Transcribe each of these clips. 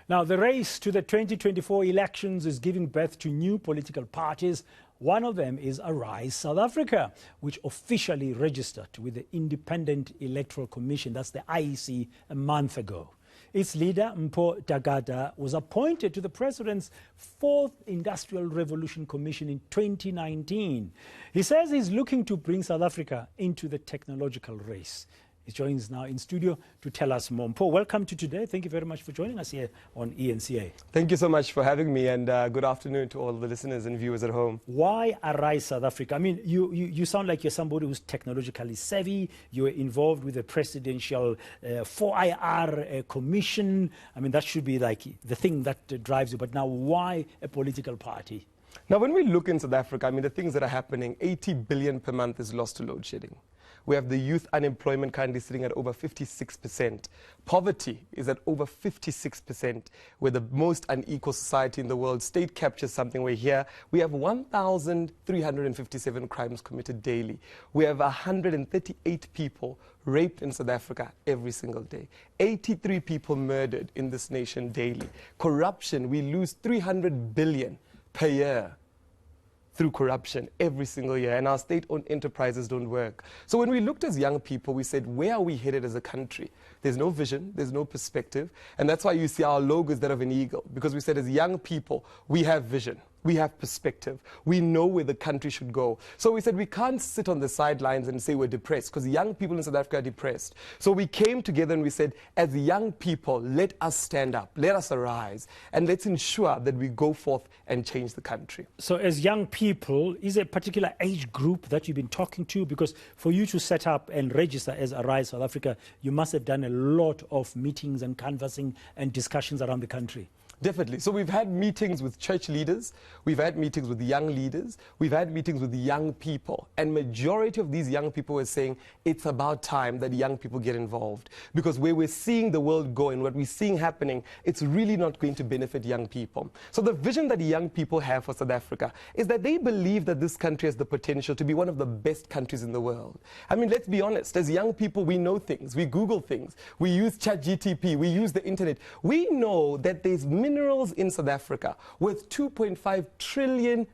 Now, the race to the 2024 elections is giving birth to new political parties. One of them is Arise South Africa, which officially registered with the Independent Electoral Commission, that's the IEC, a month ago. Its leader, Mpho Dagada, was appointed to the President's 4th Industrial Revolution Commission in 2019. He says he's looking to bring South Africa into the technological race. He joins now in studio to tell us more. Mpho, welcome to today. Thank you very much for joining us here on eNCA. Thank you so much for having me, and good afternoon to all the listeners and viewers at home. Why Arise South Africa? I mean, you sound like you're somebody who's technologically savvy. You were involved with the presidential 4IR commission. I mean, that should be like the thing that drives you. But now, why a political party? Now, when we look in South Africa, I mean, the things that are happening, 80 billion per month is lost to load shedding. We have the youth unemployment currently sitting at over 56%. Poverty is at over 56%. We're the most unequal society in the world. State captures something. We're here. We have 1,357 crimes committed daily. We have 138 people raped in South Africa every single day. 83 people murdered in this nation daily. Corruption, we lose 300 billion per year through corruption every single year, and our state-owned enterprises don't work. So when we looked as young people, we said, where are we headed as a country? There's no vision, there's no perspective, and that's why you see our logo is that of an eagle, because we said as young people, we have vision. We have perspective. We know where the country should go. So we said we can't sit on the sidelines and say we're depressed, because young people in South Africa are depressed. So we came together and we said, as young people, let us stand up, let us arise, and let's ensure that we go forth and change the country. So as young people, is there a particular age group that you've been talking to? Because for you to set up and register as Arise South Africa, you must have done a lot of meetings and canvassing and discussions around the country. Definitely. So we've had meetings with church leaders, we've had meetings with young leaders, we've had meetings with young people, and majority of these young people were saying it's about time that young people get involved, because where we're seeing the world go and what we're seeing happening, it's really not going to benefit young people. So the vision that young people have for South Africa is that they believe that this country has the potential to be one of the best countries in the world. I mean, let's be honest, as young people, we know things, we Google things, we use ChatGPT, we use the internet. We know that there's minerals in South Africa worth $2.5 trillion,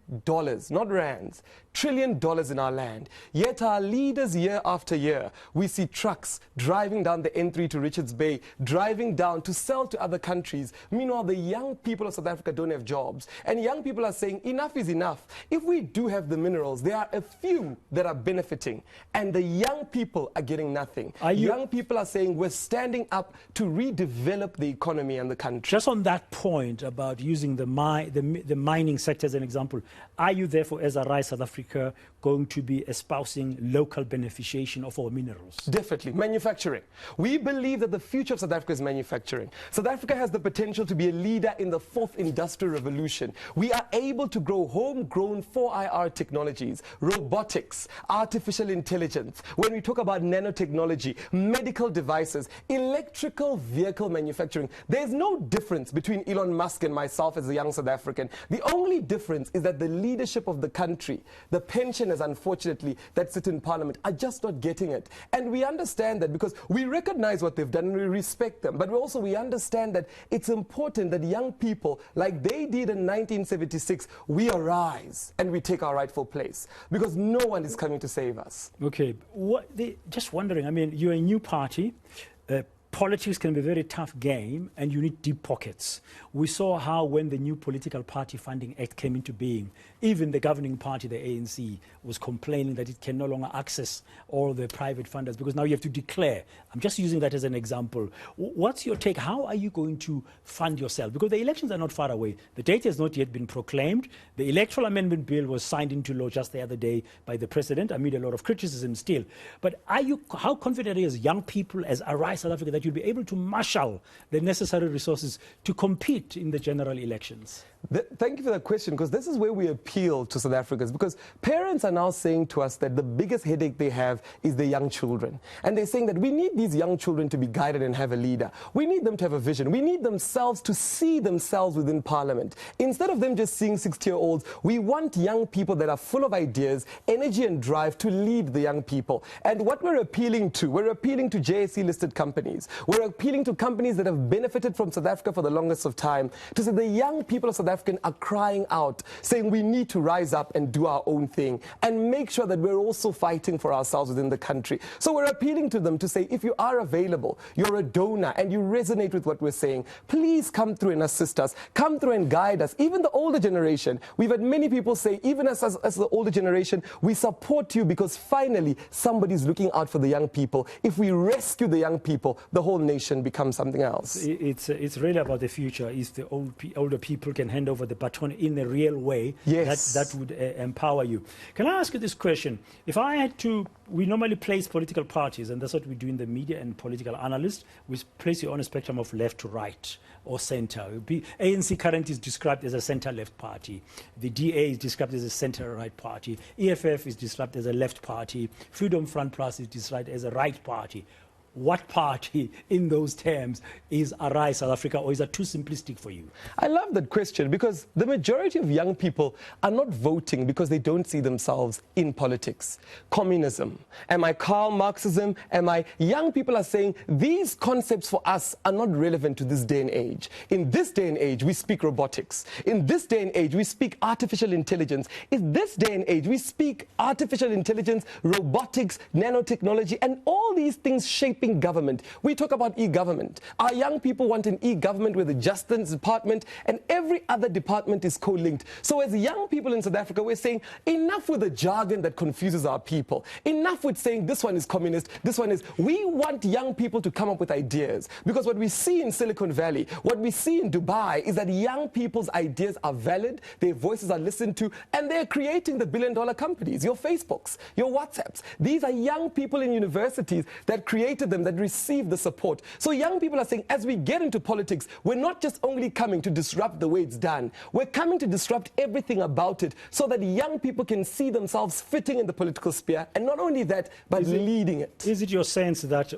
not rands, $1 trillion in our land. Yet our leaders, year after year, we see trucks driving down the N3 to Richards Bay, driving down to sell to other countries. Meanwhile, the young people of South Africa don't have jobs. And young people are saying, enough is enough. If we do have the minerals, there are a few that are benefiting, and the young people are getting nothing. Young people are saying, we're standing up to redevelop the economy and the country. Just on that point about using the mining sector as an example, are you therefore, as Arise South Africa, going to be espousing local beneficiation of our minerals? Definitely. Manufacturing. We believe that the future of South Africa is manufacturing. South Africa has the potential to be a leader in the 4th Industrial Revolution. We are able to grow homegrown 4IR technologies, robotics, artificial intelligence. When we talk about nanotechnology, medical devices, electrical vehicle manufacturing, there's no difference between Elon Musk and myself as a young South African. The only difference is that the leadership of the country, the pensioners, unfortunately, that sit in Parliament are just not getting it. And we understand that because we recognize what they've done and we respect them. But we understand that it's important that young people, like they did in 1976, we arise and we take our rightful place, because no one is coming to save us. Okay. Just wondering, I mean, you're a new party. Politics can be a very tough game, and you need deep pockets. We saw how when the new Political Party Funding Act came into being, even the governing party, the ANC, was complaining that it can no longer access all the private funders because now you have to declare. I'm just using that as an example. What's your take? How are you going to fund yourself? Because the elections are not far away. The date has not yet been proclaimed. The Electoral Amendment Bill was signed into law just the other day by the President amid a lot of criticism still. But how confident are you as young people, as Arise South Africa, that you'll be able to marshal the necessary resources to compete in the general elections? Thank you for that question, because this is where we appeal to South Africans, because parents are now saying to us that the biggest headache they have is the young children. And they're saying that we need these young children to be guided and have a leader. We need them to have a vision. We need themselves to see themselves within Parliament. Instead of them just seeing 60-year-olds, we want young people that are full of ideas, energy and drive to lead the young people. And what we're appealing to JSE-listed companies. companies. We're appealing to companies that have benefited from South Africa for the longest of time to say the young people of South Africa are crying out, saying we need to rise up and do our own thing and make sure that we're also fighting for ourselves within the country. So we're appealing to them to say, if you are available, you're a donor and you resonate with what we're saying, please come through and assist us, come through and guide us. Even the older generation, we've had many people say, even as the older generation, we support you because finally somebody's looking out for the young people. If we rescue the young people, the whole nation becomes something else. It's really about the future. If the older people can hand over the baton in a real way, yes, that would empower you. Can I ask you this question? If I had to, we normally place political parties, and that's what we do in the media and political analysts, we place you on a spectrum of left to right or center. ANC currently is described as a center-left party. The DA is described as a center-right party. EFF is described as a left party. Freedom Front Plus is described as a right party. What party in those terms is Arise South Africa, or is that too simplistic for you? I love that question because the majority of young people are not voting because they don't see themselves in politics. Communism, am I Karl Marxism? Young people are saying these concepts for us are not relevant to this day and age. In this day and age, we speak robotics. In this day and age, we speak artificial intelligence. In this day and age, we speak artificial intelligence, robotics, nanotechnology, and all these things shaping government. We talk about e-government. Our young people want an e-government where the Justice Department and every other department is co-linked. So as young people in South Africa, we're saying enough with the jargon that confuses our people. Enough with saying this one is communist, this one is... We want young people to come up with ideas, because what we see in Silicon Valley, what we see in Dubai is that young people's ideas are valid, their voices are listened to, and they're creating the billion-dollar companies, your Facebooks, your WhatsApps. These are young people in universities that created them, that receive the support. So young people are saying, as we get into politics, we're not just only coming to disrupt the way it's done, we're coming to disrupt everything about it so that young people can see themselves fitting in the political sphere, and not only that, but leading it. Is it your sense that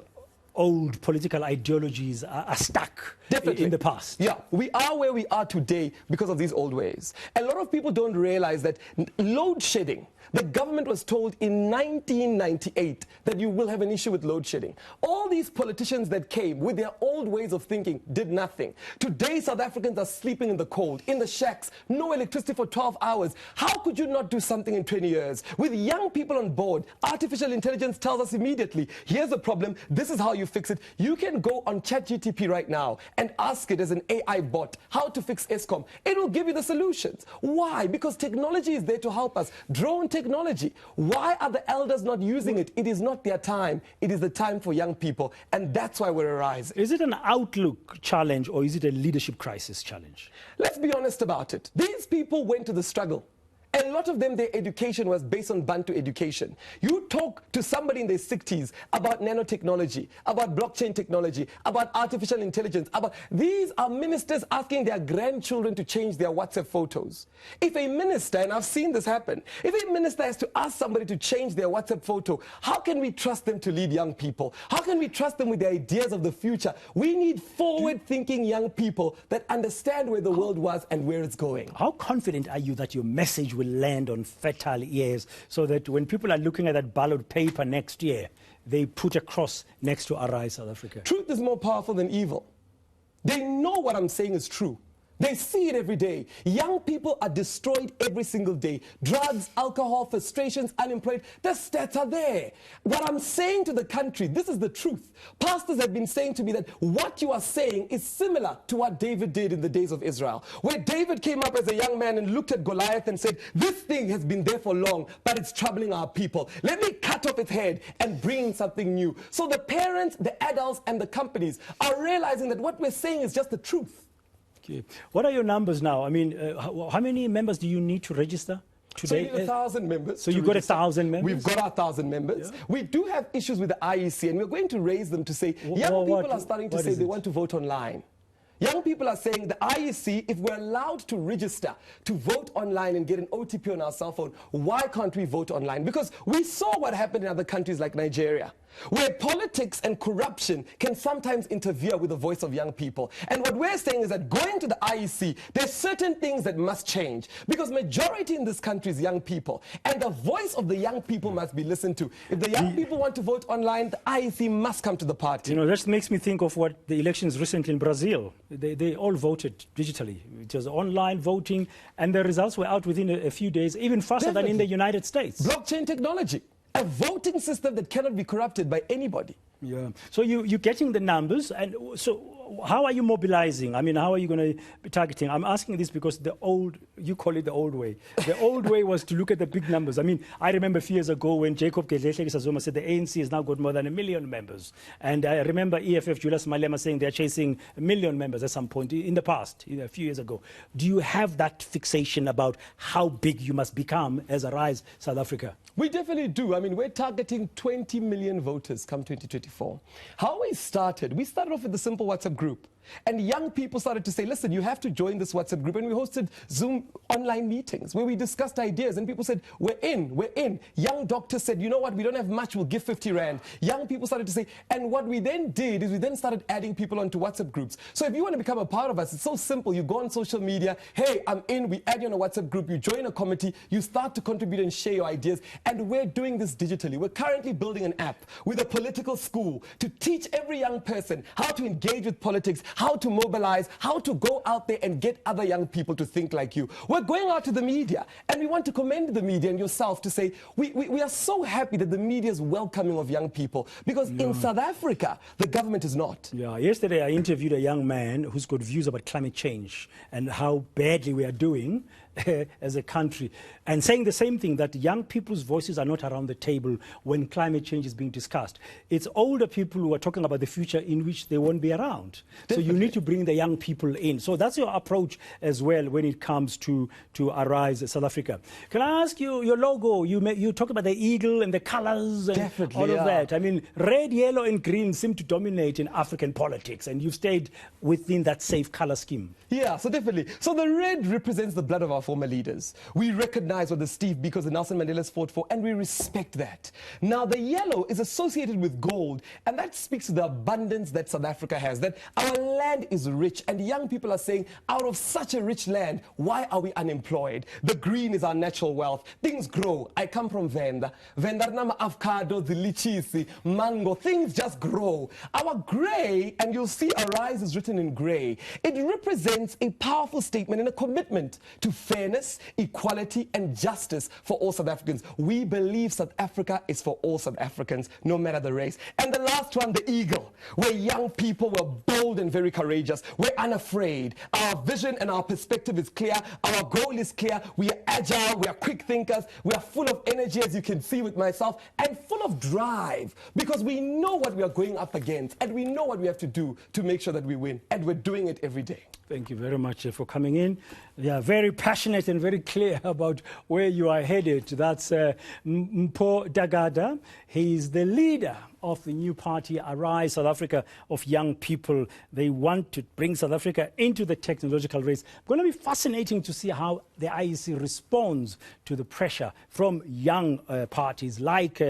old political ideologies are stuck in the past? Yeah, we are where we are today because of these old ways. A lot of people don't realize that load shedding, the government was told in 1998 that you will have an issue with load shedding. All these politicians that came with their old ways of thinking did nothing. Today, South Africans are sleeping in the cold, in the shacks, no electricity for 12 hours. How could you not do something in 20 years? With young people on board, artificial intelligence tells us immediately, here's the problem, this is how you fix it. You can go on ChatGPT right now and ask it as an AI bot how to fix ESCOM. It will give you the solutions. Why? Because technology is there to help us. Drone technology. Why are the elders not using it? It is not their time. It is the time for young people, and that's why we're arising. Is it an outlook challenge, or is it a leadership crisis challenge? Let's be honest about it. These people went to the struggle. A lot of them, their education was based on Bantu education. You talk to somebody in their 60s about nanotechnology, about blockchain technology, about artificial intelligence, these are ministers asking their grandchildren to change their WhatsApp photos. If a minister, and I've seen this happen, if a minister has to ask somebody to change their WhatsApp photo, how can we trust them to lead young people? How can we trust them with the ideas of the future? We need forward-thinking young people that understand where the world was and where it's going. How confident are you that your message will land on fertile ears, so that when people are looking at that ballot paper next year, they put a cross next to Arise South Africa? Truth is more powerful than evil. They know what I'm saying is true. They see it every day. Young people are destroyed every single day. Drugs, alcohol, frustrations, unemployed. The stats are there. What I'm saying to the country, this is the truth. Pastors have been saying to me that what you are saying is similar to what David did in the days of Israel, where David came up as a young man and looked at Goliath and said, this thing has been there for long, but it's troubling our people. Let me cut off its head and bring in something new. So the parents, the adults, and the companies are realizing that what we're saying is just the truth. Okay. What are your numbers now? I mean, how many members do you need to register today? So you need 1,000 members. So you've got 1,000 members? We've got our 1,000 members. Yeah. We do have issues with the IEC, and we're going to raise them to say, young people are starting to say they want to vote online. Young people are saying the IEC, if we're allowed to register to vote online and get an OTP on our cell phone, why can't we vote online? Because we saw what happened in other countries like Nigeria. where politics and corruption can sometimes interfere with the voice of young people. And what we're saying is that going to the IEC, there's certain things that must change, because majority in this country is young people, and the voice of the young people must be listened to. If the young people want to vote online, the IEC must come to the party. You know, that makes me think of what the elections recently in Brazil. They all voted digitally. It was online voting, and the results were out within a few days, even faster than in the United States. Blockchain technology. A voting system that cannot be corrupted by anybody. Yeah. So you're getting the numbers, and so how are you mobilizing? I mean, how are you going to be targeting? I'm asking this because you call it the old way. The old way was to look at the big numbers. I mean, I remember a few years ago when Jacob Gedlehle-Kisazoma said the ANC has now got more than 1 million members. And I remember EFF Julius Malema saying they're chasing 1 million members at some point in the past, a few years ago. Do you have that fixation about how big you must become as a Rise South Africa? We definitely do. I mean, we're targeting 20 million voters come 2024. How we started off with a simple WhatsApp group. And young people started to say, listen, you have to join this WhatsApp group. And we hosted Zoom online meetings where we discussed ideas. And people said, we're in. Young doctors said, you know what, we don't have much, we'll give 50 Rand. Young people started to say, and what we then did is we then started adding people onto WhatsApp groups. So if you want to become a part of us, it's so simple. You go on social media, hey, I'm in, we add you on a WhatsApp group, you join a committee, you start to contribute and share your ideas. And we're doing this digitally. We're currently building an app with a political school to teach every young person how to engage with politics, how to mobilize, how to go out there and get other young people to think like you. We're going out to the media, and we want to commend the media and yourself to say we are so happy that the media is welcoming of young people, because in South Africa, the government is not. Yeah, yesterday I interviewed a young man who's got views about climate change and how badly we are doing as a country, and saying the same thing, that young people's voices are not around the table when climate change is being discussed. It's older people who are talking about the future in which they won't be around. Definitely. So you need to bring the young people in. So that's your approach as well when it comes to Arise South Africa. Can I ask you, your logo, you talk about the eagle and the colors and all of that. I mean, red, yellow and green seem to dominate in African politics, and you've stayed within that safe color scheme. Yeah, so definitely. So the red represents the blood of our former leaders. We recognize what the Steve Bikos and Nelson Mandela's fought for, and we respect that. Now, the yellow is associated with gold, and that speaks to the abundance that South Africa has, that our land is rich, and young people are saying, out of such a rich land, why are we unemployed? The green is our natural wealth. Things grow. I come from Venda. Venda nama avocado, the lychees, mango, things just grow. Our gray, and you'll see Arise is written in gray, it represents a powerful statement and a commitment to fairness, equality, and justice for all South Africans. We believe South Africa is for all South Africans, no matter the race. And the last one, the eagle, where young people were bold and very courageous. We're unafraid. Our vision and our perspective is clear. Our goal is clear. We are agile. We are quick thinkers. We are full of energy, as you can see with myself, and full of drive, because we know what we are going up against, and we know what we have to do to make sure that we win. And we're doing it every day. Thank you very much for coming in. Yeah, very passionate and very clear about where you are headed. That's Mpho Dagada. He's the leader of the new party, Arise South Africa, of young people. They want to bring South Africa into the technological race. It's going to be fascinating to see how the IEC responds to the pressure from young parties like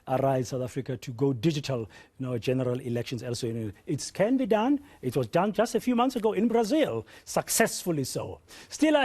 Arise South Africa to go digital, general elections elsewhere. It can be done. It was done just a few months ago in Brazil, successfully so. Still